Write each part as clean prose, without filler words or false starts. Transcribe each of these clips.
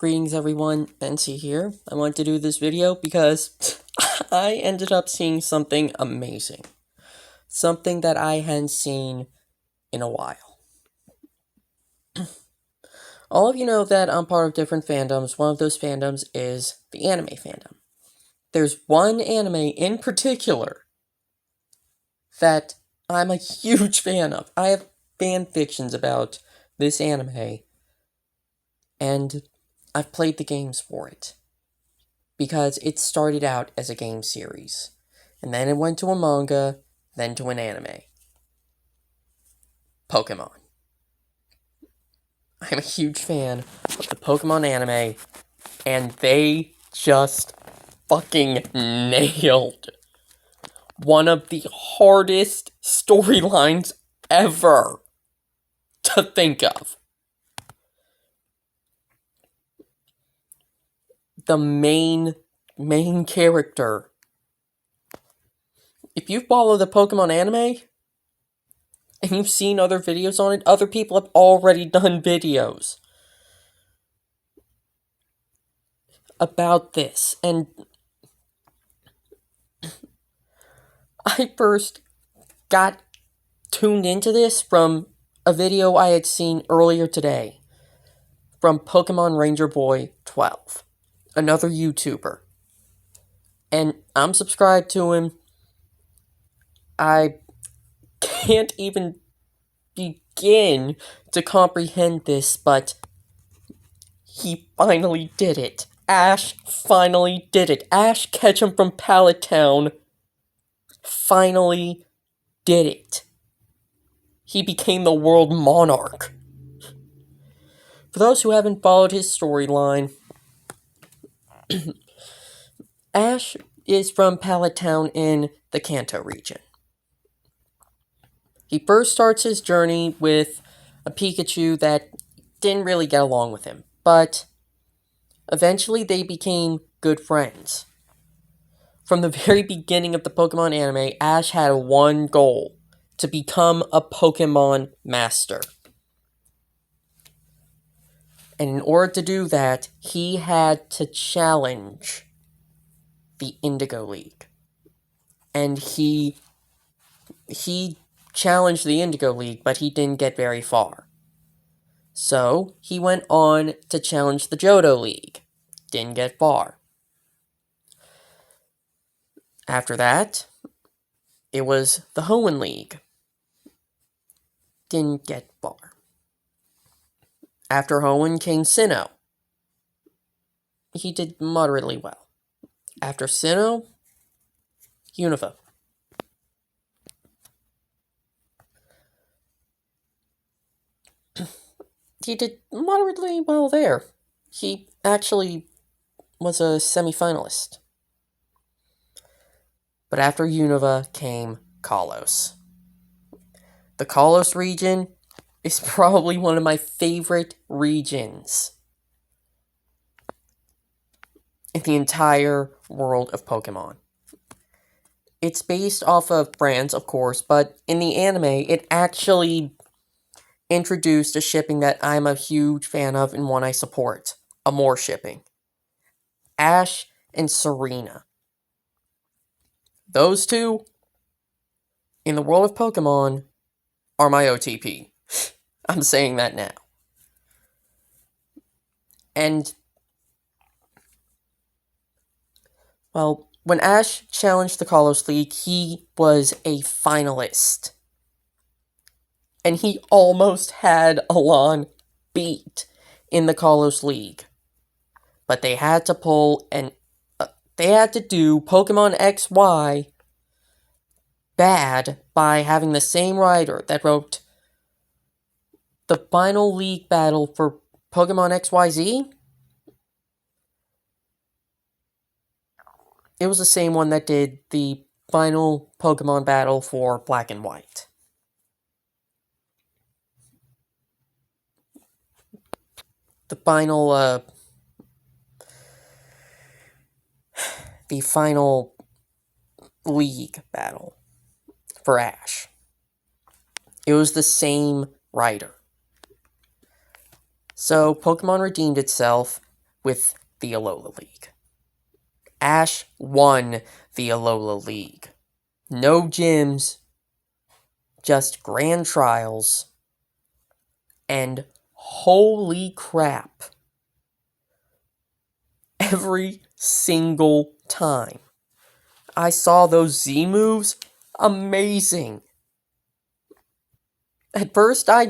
Greetings everyone, NC here. I wanted to do this video because I ended up seeing something amazing. Something that I hadn't seen in a while. All of you know that I'm part of different fandoms. One of those fandoms is the anime fandom. There's one anime in particular that I'm a huge fan of. I have fan fictions about this anime, and I've played the games for it. Because it started out as a game series, and then it went to a manga, then to an anime. Pokémon. I'm a huge fan of the Pokémon anime, and they just fucking nailed one of the hardest storylines ever to think of. The main character. If you follow the Pokemon anime, and you've seen other videos on it, other people have already done videos about this, and I first got tuned into this from a video I had seen earlier today from Pokemon Ranger Boy 12. Another YouTuber. And I'm subscribed to him. I can't even begin to comprehend this, but he finally did it. Ash finally did it. Ash Ketchum from Pallet Town finally did it. He became the world monarch. For those who haven't followed his storyline, Ash is from Pallet Town in the Kanto region. He first starts his journey with a Pikachu that didn't really get along with him, but eventually they became good friends. From the very beginning of the Pokemon anime, Ash had one goal: to become a Pokemon master. And in order to do that, he had to challenge the Indigo League. And he challenged the Indigo League, but he didn't get very far. So, he went on to challenge the Johto League. Didn't get far. After that, it was the Hoenn League. Didn't get far. After Hoenn came Sinnoh. He did moderately well. After Sinnoh, Unova. He did moderately well there. He actually was a semi-finalist. But after Unova came Kalos. The Kalos region is probably one of my favorite regions in the entire world of Pokemon. It's based off of brands, of course, but in the anime, it actually introduced a shipping that I'm a huge fan of and one I support. Amore shipping. Ash and Serena. Those two, in the world of Pokemon, are my OTP. I'm saying that now. And, well, when Ash challenged the Kalos League, he was a finalist. And he almost had Alon beat in the Kalos League. But they had to pull and they had to do Pokemon XY bad by having the same writer that wrote the final league battle for Pokemon XYZ. It was the same one that did the final Pokemon battle for Black and White. The final league battle for Ash. It was the same writer. So, Pokemon redeemed itself. with the Alola League. Ash won the Alola League. No gyms, just grand trials, and holy crap, every single time I saw those Z moves, amazing. At first I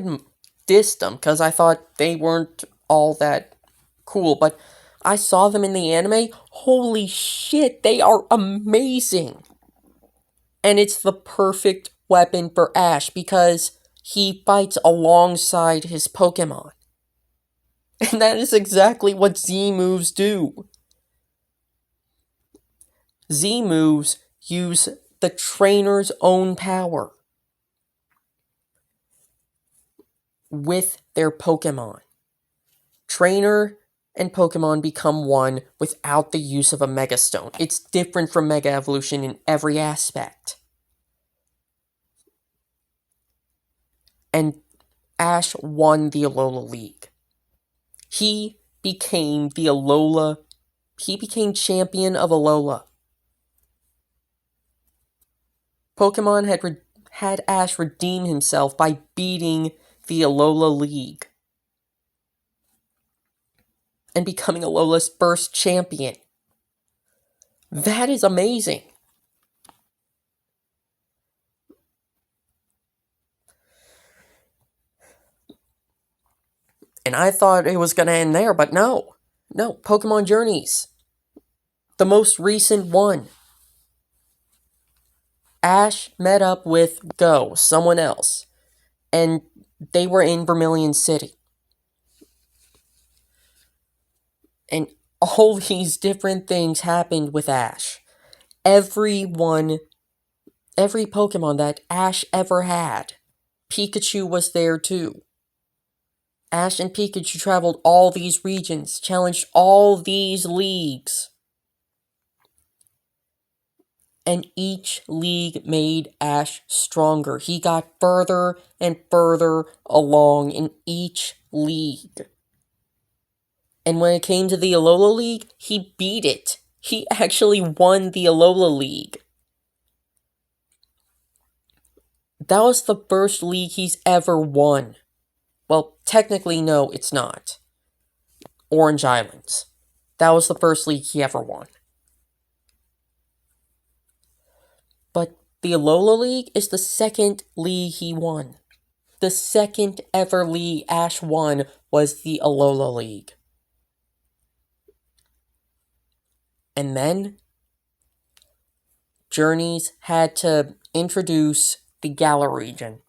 dissed them because I thought they weren't all that cool, but I saw them in the anime. Holy shit, they are amazing. And it's the perfect weapon for Ash because he fights alongside his Pokemon. And that is exactly what Z moves do. Z moves use the trainer's own power with their Pokemon. Trainer and Pokemon become one without the use of a Mega Stone. It's different from Mega Evolution in every aspect. And Ash won the Alola League. He became champion of Alola. Pokemon had Ash redeem himself by beating the Alola League and becoming Alola's first champion. That is amazing. And I thought it was going to end there, but no. No, Pokemon Journeys. The most recent one. Ash met up with someone else, and they were in Vermilion City. And all these different things happened with Ash. Every Pokemon that Ash ever had, Pikachu was there too. Ash and Pikachu traveled all these regions, challenged all these leagues. And each league made Ash stronger. He got further and further along in each league. And when it came to the Alola League, he beat it. He actually won the Alola League. That was the first league he's ever won. Well, technically, no, it's not. Orange Islands. That was the first league he ever won. But the Alola League is the second league he won. The second ever league Ash won was the Alola League. And then Journeys had to introduce the Galar region.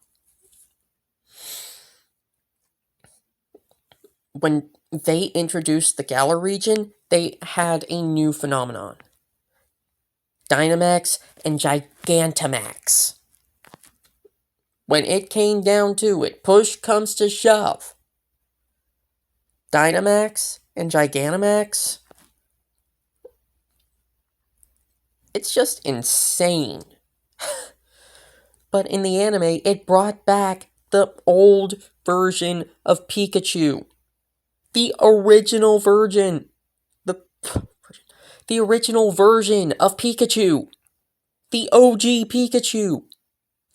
When they introduced the Galar region, they had a new phenomenon. Dynamax and Gigantamax. When it came down to it, push comes to shove. Dynamax and Gigantamax, it's just insane. But in the anime, it brought back the old version of Pikachu. The original version. The original version of Pikachu. The OG Pikachu.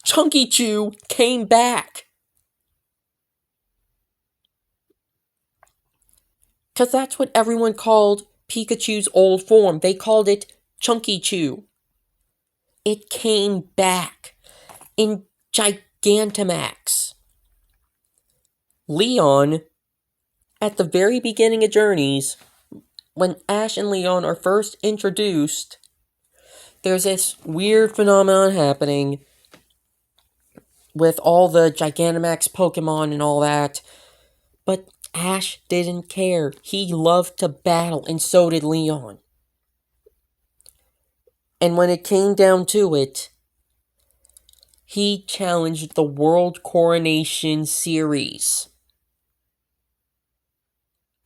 Chunky Chew came back. Because that's what everyone called Pikachu's old form. They called it Chunky Chew. It came back in Gigantamax. Leon, at the very beginning of Journeys, when Ash and Leon are first introduced, there's this weird phenomenon happening with all the Gigantamax Pokemon and all that. But Ash didn't care. He loved to battle, and so did Leon. And when it came down to it, he challenged the World Coronation Series.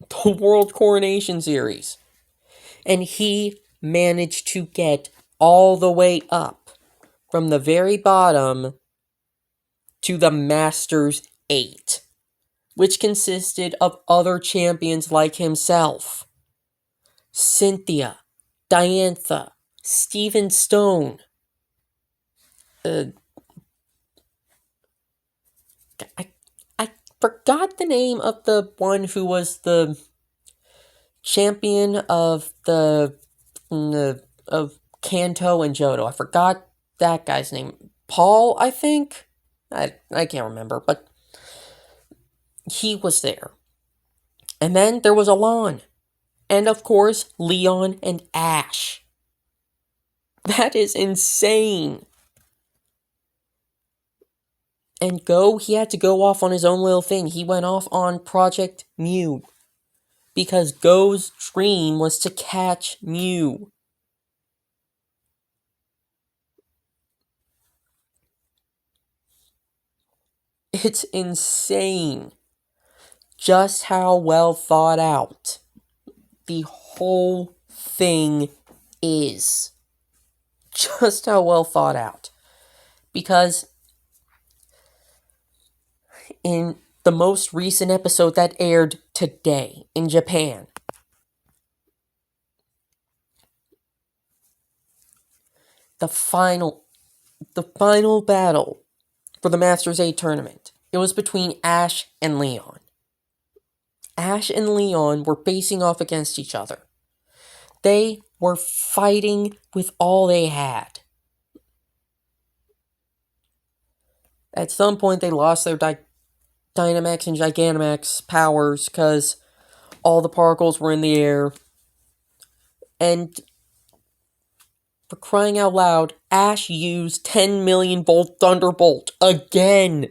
The World Coronation Series. And he managed to get all the way up from the very bottom to the Masters 8, which consisted of other champions like himself. Cynthia, Diantha, Stephen Stone. I, I forgot the name of the one who was the champion of of Kanto and Johto. I forgot that guy's name. Paul, I think? I can't remember, but he was there. And then there was Alon. And of course, Leon and Ash. That is insane. And he had to go off on his own little thing. He went off on Project Mew. Because Go's dream was to catch Mew. It's insane just how well thought out the whole thing is. Just how well thought out. Because in the most recent episode that aired today in Japan, the final battle for the Masters 8 tournament, it was between Ash and Leon. Ash and Leon were facing off against each other. They were fighting with all they had. At some point, they lost their Dynamax and Gigantamax powers because all the particles were in the air. And for crying out loud, Ash used 10 million volt Thunderbolt again.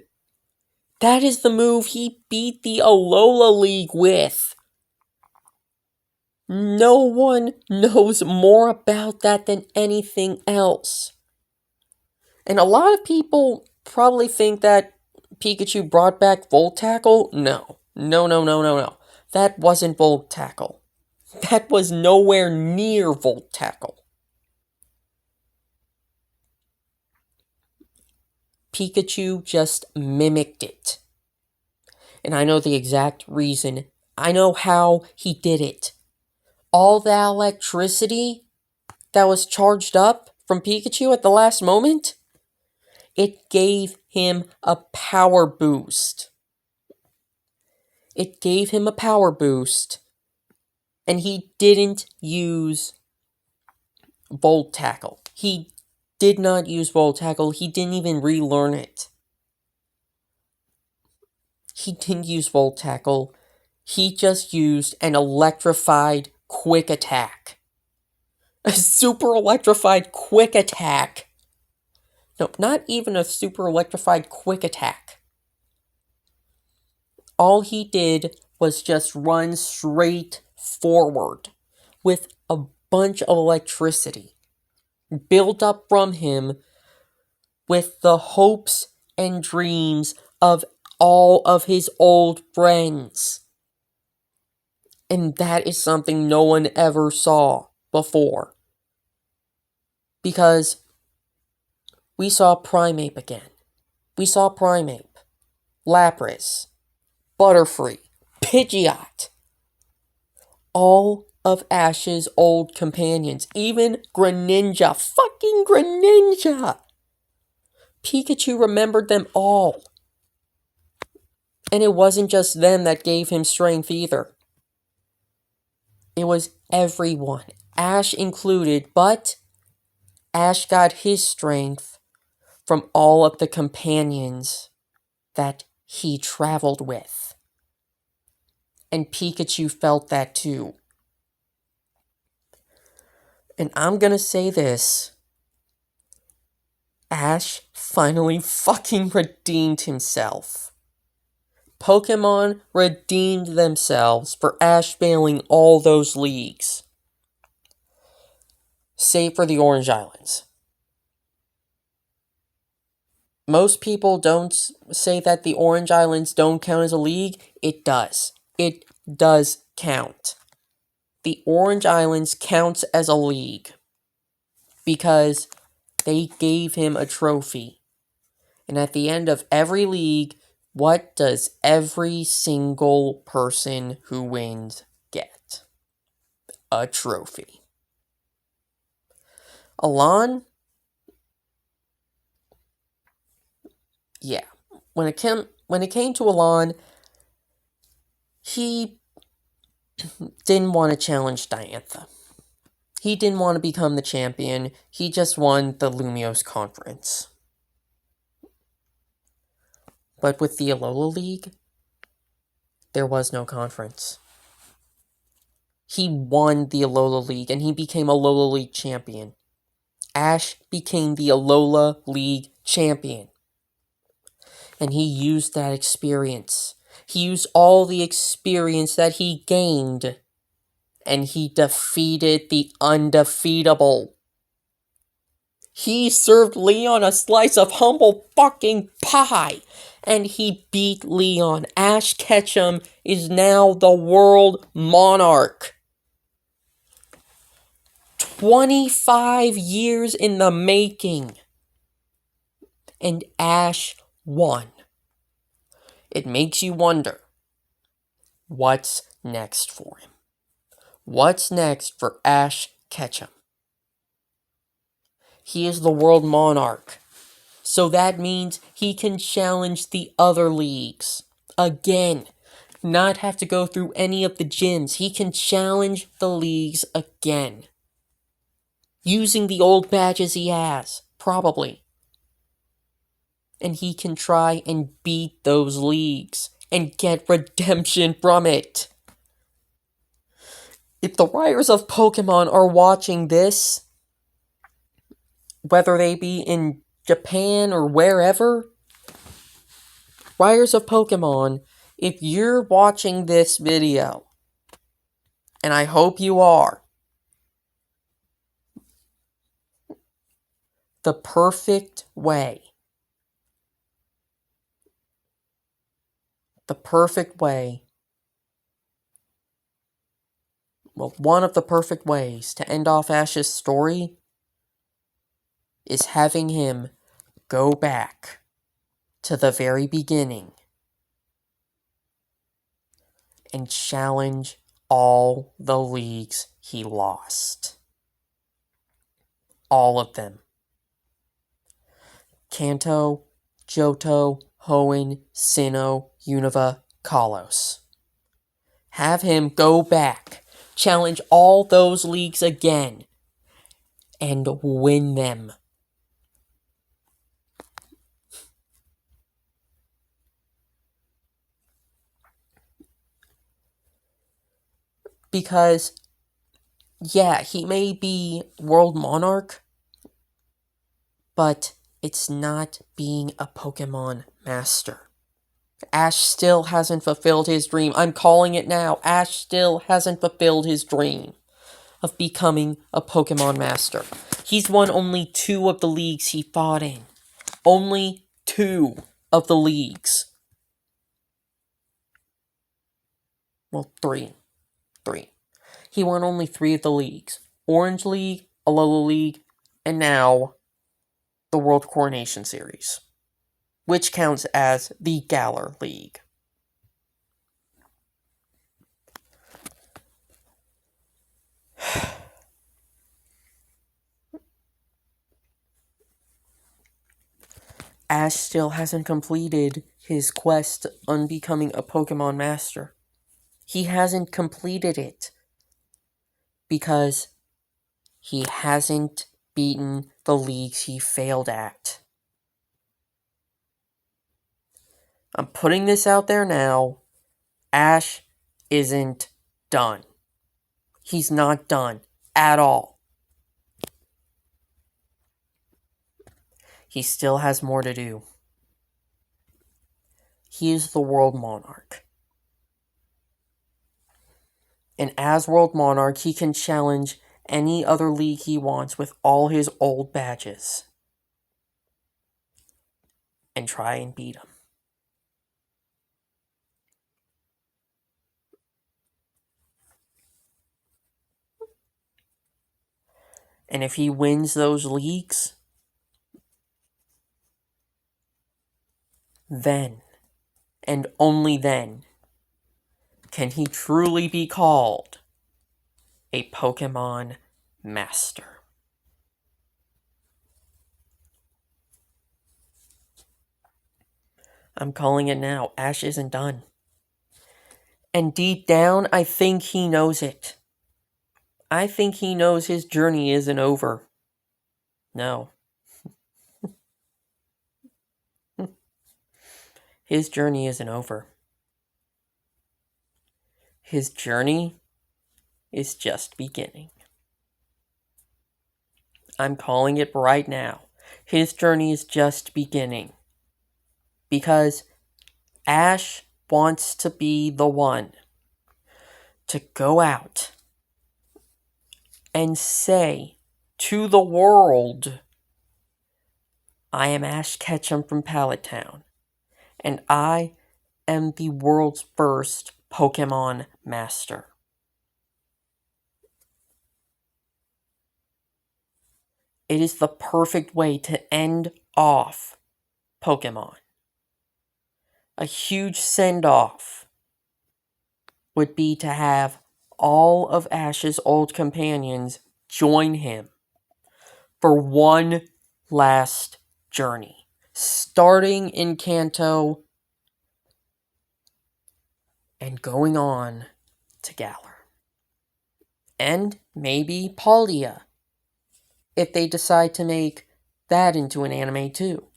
That is the move he beat the Alola League with. No one knows more about that than anything else. And a lot of people probably think that Pikachu brought back Volt Tackle. No. That wasn't Volt Tackle. That was nowhere near Volt Tackle. Pikachu just mimicked it. And I know the exact reason. I know how he did it. All the electricity that was charged up from Pikachu at the last moment, it gave him a power boost. It gave him a power boost, and he didn't use Volt Tackle. He did not use Volt Tackle. He didn't even relearn it. He didn't use Volt Tackle. He just used an electrified quick attack. A super electrified quick attack. No, not even a super electrified quick attack. All he did was just run straight forward with a bunch of electricity built up from him with the hopes and dreams of all of his old friends. And that is something no one ever saw before. Because we saw Primeape again. We saw Primeape, Lapras, Butterfree, Pidgeot. All of Ash's old companions. Even Greninja. Fucking Greninja! Pikachu remembered them all. And it wasn't just them that gave him strength either. It was everyone. Ash included, but Ash got his strength from all of the companions that he traveled with. And Pikachu felt that too. And I'm gonna say this. Ash finally fucking redeemed himself. Pokemon redeemed themselves for Ash failing all those leagues. Save for the Orange Islands. Most people don't say that the Orange Islands don't count as a league. It does. It does count. The Orange Islands counts as a league because they gave him a trophy. And at the end of every league, what does every single person who wins get? a trophy. Alon, yeah, when it came to Alon, he didn't want to challenge Diantha. He didn't want to become the champion. He just won the Lumiose Conference. But with the Alola League, there was no conference. He won the Alola League and he became Alola League champion. Ash became the Alola League champion. And he used that experience. He used all the experience that he gained. And he defeated the undefeatable. He served Leon a slice of humble fucking pie. And he beat Leon. Ash Ketchum is now the world monarch. 25 years in the making. And Ash won. It makes you wonder, what's next for him? What's next for Ash Ketchum? He is the world monarch. So that means he can challenge the other leagues. Again, not have to go through any of the gyms. He can challenge the leagues again. Using the old badges he has, probably. And he can try and beat those leagues and get redemption from it. If the writers of Pokemon are watching this, whether they be in Japan or wherever, writers of Pokemon, if you're watching this video, and I hope you are, the perfect way, well, one of the perfect ways to end off Ash's story is having him go back to the very beginning and challenge all the leagues he lost. All of them. Kanto, Johto, Hoenn, Sinnoh, Unova, Kalos. Have him go back, challenge all those leagues again, and win them. Because, yeah, he may be world monarch, but it's not being a Pokemon master. Ash still hasn't fulfilled his dream. I'm calling it now. Ash still hasn't fulfilled his dream of becoming a Pokemon master. He's won only 2 of the leagues he fought in. Only 2 of the leagues. Well, 3. He won only 3 of the leagues. Orange League, Alola League, and now the World Coronation Series, which counts as the Galar League. Ash still hasn't completed his quest on becoming a Pokemon Master. He hasn't completed it because he hasn't beaten the leagues he failed at. I'm putting this out there now. Ash isn't done. He's not done at all. He still has more to do. He is the world monarch. And as world monarch, he can challenge any other league he wants with all his old badges. And try and beat him. And if he wins those leagues, then, and only then, can he truly be called a Pokémon master. I'm calling it now. Ash isn't done. And deep down, I think he knows it. I think he knows his journey isn't over. No. His journey isn't over. His journey is just beginning. I'm calling it right now. His journey is just beginning. Because Ash wants to be the one to go out and say to the world, I am Ash Ketchum from Pallet Town, and I am the world's first Pokemon master. It is the perfect way to end off Pokemon. A huge send-off would be to have all of Ash's old companions join him for one last journey, starting in Kanto and going on to Galar. And maybe Paldea, if they decide to make that into an anime too.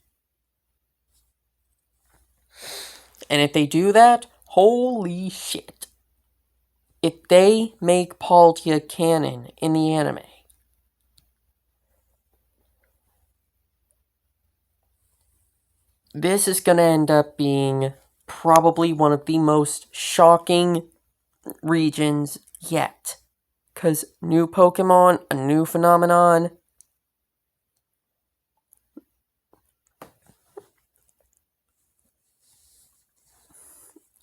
And if they do that, holy shit. If they make Paldea canon in the anime, this is going to end up being probably one of the most shocking regions yet. Because new Pokemon, a new phenomenon.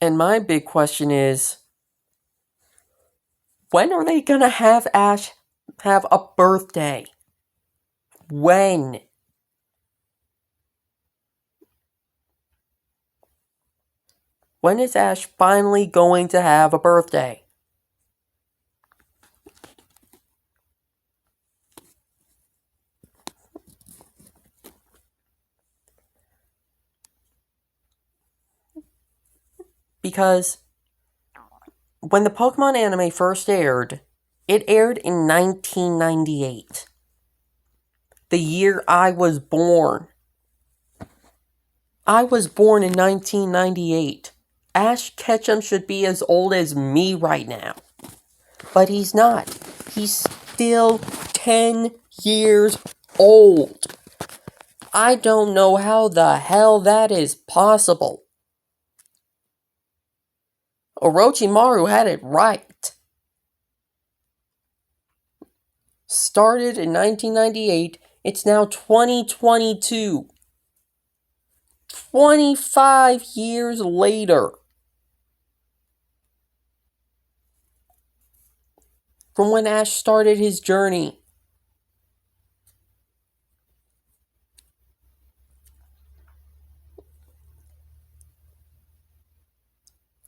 And my big question is, when are they going to have Ash have a birthday? When? When is Ash finally going to have a birthday? Because when the Pokemon anime first aired, it aired in 1998. The year I was born. I was born in 1998. Ash Ketchum should be as old as me right now. But he's not. He's still 10 years old. I don't know how the hell that is possible. Orochimaru had it right. Started in 1998, it's now 2022. 25 years later. From when Ash started his journey.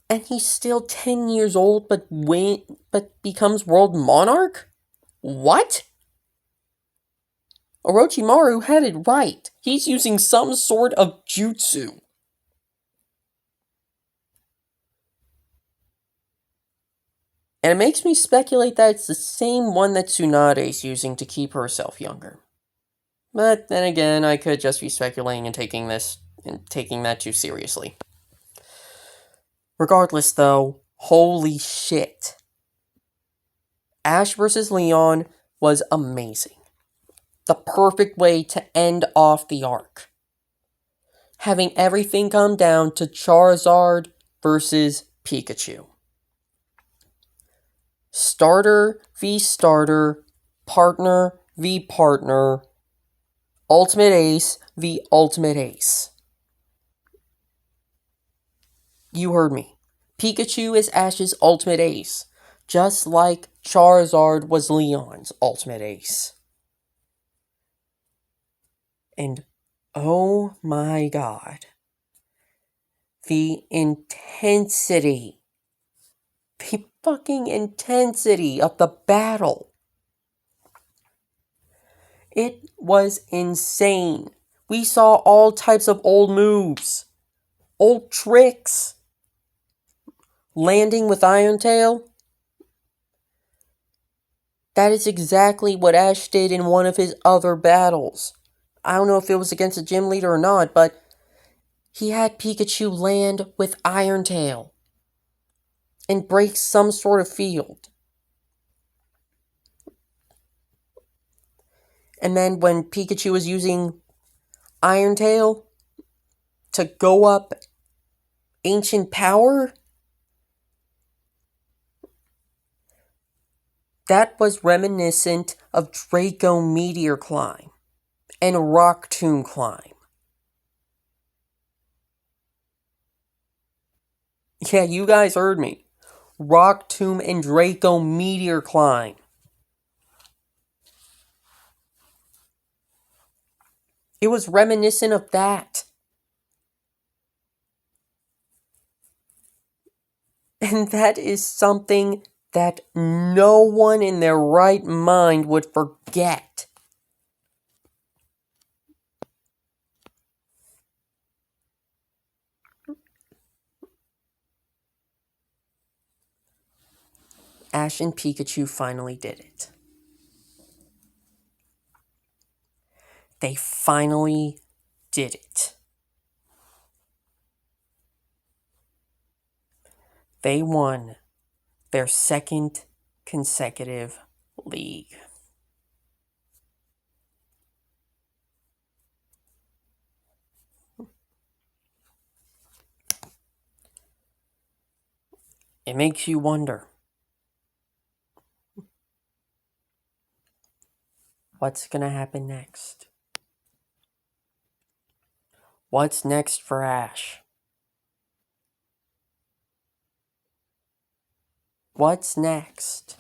And he's still 10 years old, but becomes world monarch? What? Orochimaru had it right. He's using some sort of jutsu. And it makes me speculate that it's the same one that Tsunade's using to keep herself younger. But then again, I could just be speculating and taking that too seriously. Regardless, though, holy shit. Ash vs. Leon was amazing. The perfect way to end off the arc. Having everything come down to Charizard versus Pikachu. Starter v starter, partner v partner, ultimate ace v ultimate ace. You heard me. Pikachu is Ash's ultimate ace, just like Charizard was Leon's ultimate ace. And oh my god, the intensity, The fucking intensity of the battle. It was insane. We saw all types of old moves, old tricks. Landing with Iron Tail. That is exactly what Ash did in one of his other battles. I don't know if it was against a gym leader or not, but he had Pikachu land with Iron Tail and break some sort of field. And then when Pikachu was using Iron Tail to go up Ancient Power, that was reminiscent of Draco Meteor Climb and Rock Tomb Climb. Yeah, you guys heard me. Rock Tomb and Draco Meteor Climb. It was reminiscent of that. And that is something that no one in their right mind would forget. Ash and Pikachu finally did it. They finally did it. They won their second consecutive league. It makes you wonder, what's going to happen next? What's next for Ash? What's next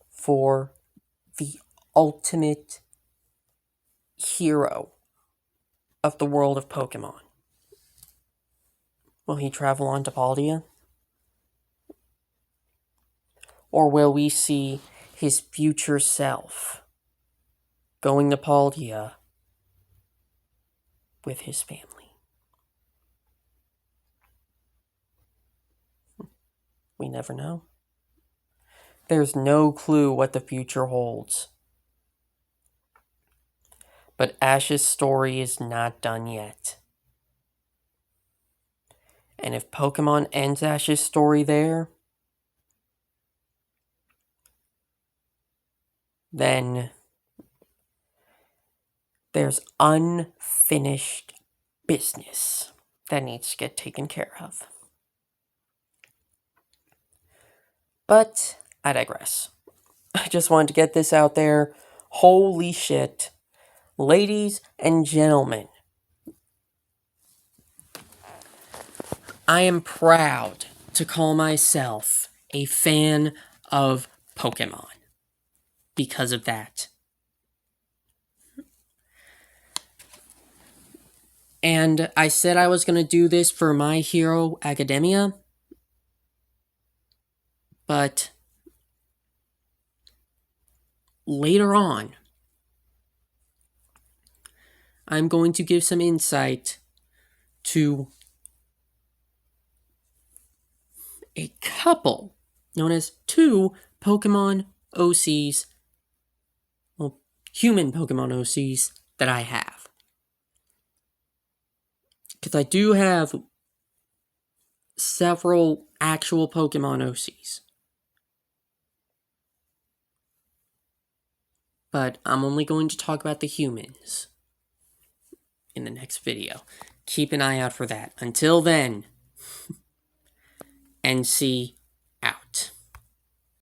for the ultimate hero of the world of Pokemon? Will he travel on to Paldia? Or will we see his future self going to Paldia with his family? We never know. There's no clue what the future holds. But Ash's story is not done yet. And if Pokemon ends Ash's story there, then there's unfinished business that needs to get taken care of. But I digress. I just wanted to get this out there. Holy shit. Ladies and gentlemen, I am proud to call myself a fan of Pokemon because of that. And I said I was going to do this for My Hero Academia, but later on, I'm going to give some insight to a couple, known as 2 Pokemon OCs, well, human Pokemon OCs that I have. Because I do have several actual Pokemon OCs. But I'm only going to talk about the humans in the next video. Keep an eye out for that. Until then, NC